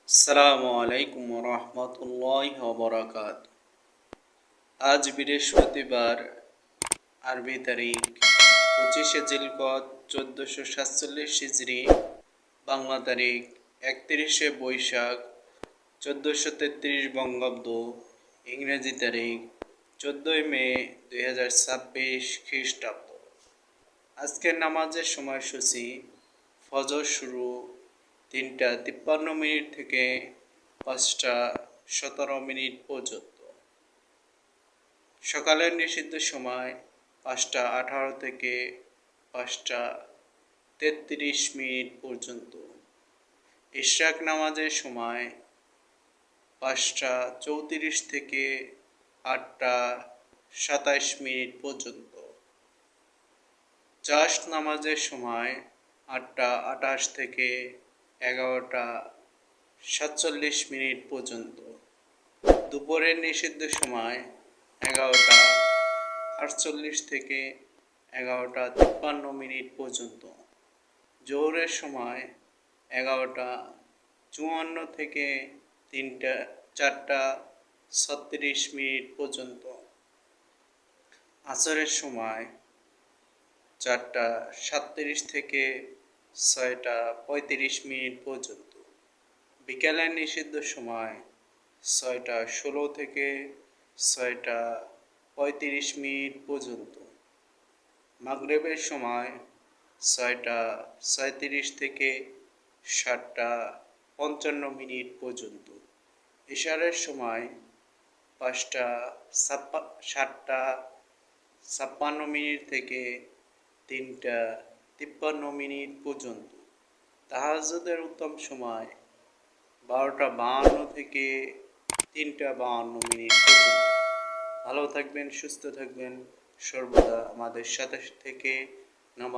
আসসালামু আলাইকুম রহমতুল্লাহি ওয়া বারাকাতুহু। আজ বৃহস্পতিবার, আরবি তারিখ 25শে জিলকদ 1447 হিজরি, বাংলা তারিখ 31শে বৈশাখ 1433 বঙ্গাব্দ, ইংরেজি তারিখ 14ই মে 2026 খ্রিস্টাব্দ। আজকের নামাজের সময়সূচি: ফজর শুরু 3টা 53 থেকে 5টা 17 পর্যন্ত। সকালের নিষিদ্ধ সময় 5টা 18 থেকে 5টা 33 পর্যন্ত। ইশরাক নামাজের সময় 5টা 34 থেকে 8টা 27 পর্যন্ত। চাশ নামাজের সময় 8টা 28 থেকে 11টা 47 পর্যন্ত। দুপুরের নিষিদ্ধ সময় 11টা 48 থেকে 11টা 53 পর্যন্ত। জোহরের সময় 11টা 54 থেকে 4টা 36 পর্যন্ত। আসরের সময় 4টা 37 থেকে 6টা 35 পর্যন্ত। বিকালের নিষিদ্ধ সময় 6টা 16 থেকে 6টা 35 পর্যন্ত। মাগরিবের সময় 6টা 37 থেকে 7টা 55 পর্যন্ত। ইশারের সময় 7টা 56 থেকে 3টা 53 পর্যন্ত। তাহাজ্জুদের উত্তম সময় 12টা 52 থেকে 3টা 52 পর্যন্ত। ভালো থাকবেন, সুস্থ থাকবেন, সর্বদা আমাদের সাথে থেকে নামাজ